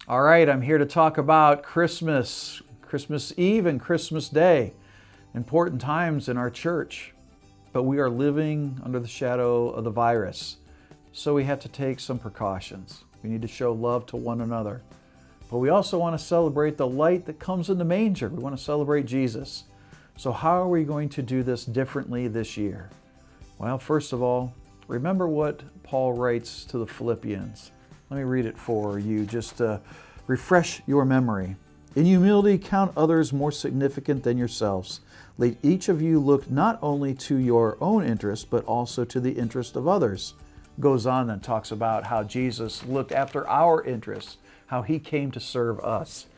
All right, I'm here to talk about Christmas Eve and Christmas Day. Important times in our church, but we are living under the shadow of the virus. So we have to take some precautions. We need to show love to one another. But we also want to celebrate the light that comes in the manger. We want to celebrate Jesus. So how are we going to do this differently this year? Well, first of all, remember what Paul writes to the Philippians. Let me read it for you, just to refresh your memory. In humility, count others more significant than yourselves. Let each of you look not only to your own interest, but also to the interest of others. Goes on and talks about how Jesus looked after our interests, how he came to serve us.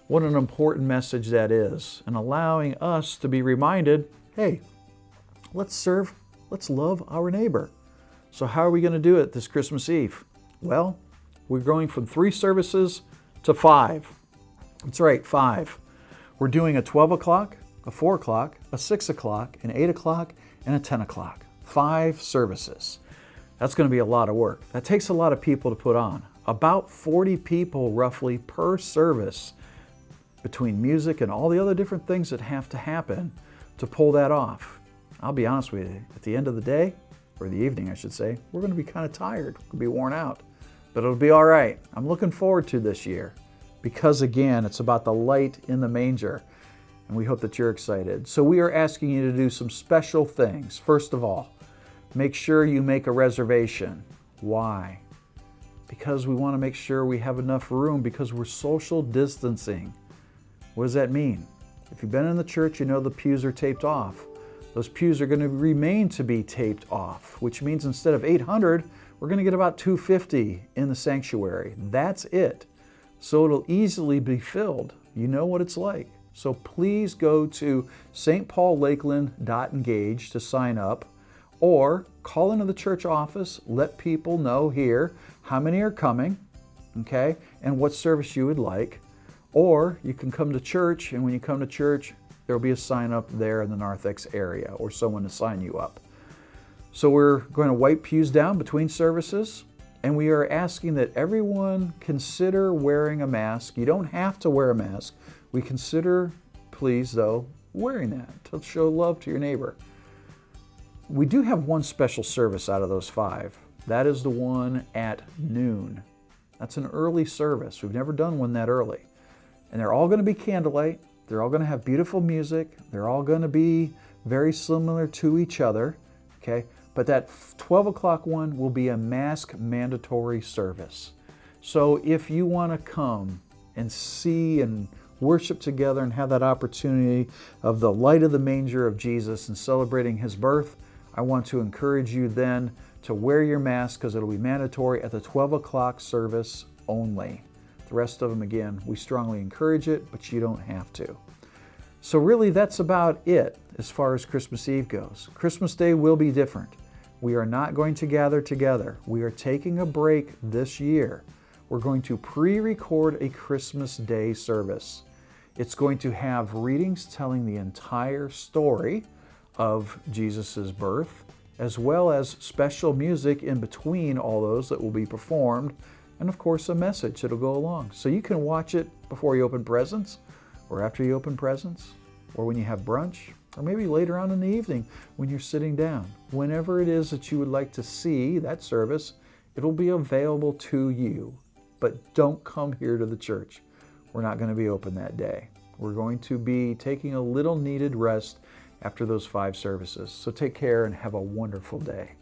What an important message that is, and allowing us to be reminded, hey, let's love our neighbor. So how are we going to do it this Christmas Eve? Well, we're going from 3 services to 5. That's right, 5. We're doing a 12 o'clock, a 4 o'clock, a 6 o'clock, an 8 o'clock, and a 10 o'clock. 5 services. That's going to be a lot of work. That takes a lot of people to put on. About 40 people roughly per service, between music and all the other different things that have to happen to pull that off. I'll be honest with you, at the end of the day, or the evening I should say, we're going to be kind of tired. We're going to be worn out. But it'll be all right. I'm looking forward to this year because, again, it's about the light in the manger, and we hope that you're excited. So we are asking you to do some special things. First of all, make sure you make a reservation. Why? Because we want to make sure we have enough room because we're social distancing. What does that mean? If you've been in the church, you know the pews are taped off. Those pews are going to remain to be taped off, which means instead of 800, we're going to get about 250 in the sanctuary. That's it. So it'll easily be filled. You know what it's like. So please go to stpaul.lakeland.engage to sign up, or call into the church office, let people know here how many are coming, okay, and what service you would like. Or you can come to church, and when you come to church, there'll be a sign up there in the narthex area or someone to sign you up. So we're going to wipe pews down between services, and we are asking that everyone consider wearing a mask. You don't have to wear a mask. We consider, please though, wearing that to show love to your neighbor. We do have one special service out of those 5. That is the one at noon. That's an early service. We've never done one that early. And they're all going to be candlelight. They're all going to have beautiful music. They're all going to be very similar to each other. Okay? But that 12 o'clock one will be a mask mandatory service. So if you want to come and see and worship together and have that opportunity of the light of the manger of Jesus and celebrating his birth, I want to encourage you then to wear your mask because it'll be mandatory at the 12 o'clock service only. The rest of them, again, we strongly encourage it, but you don't have to. So really, that's about it as far as Christmas Eve goes. Christmas Day will be different. We are not going to gather together. We are taking a break this year. We're going to pre-record a Christmas Day service. It's going to have readings telling the entire story of Jesus' birth, as well as special music in between all those that will be performed, and of course a message that'll go along. So you can watch it before you open presents, or after you open presents, or when you have brunch, or maybe later on in the evening when you're sitting down. Whenever it is that you would like to see that service, it'll be available to you. But don't come here to the church. We're not going to be open that day. We're going to be taking a little needed rest after those 5 services. So take care and have a wonderful day.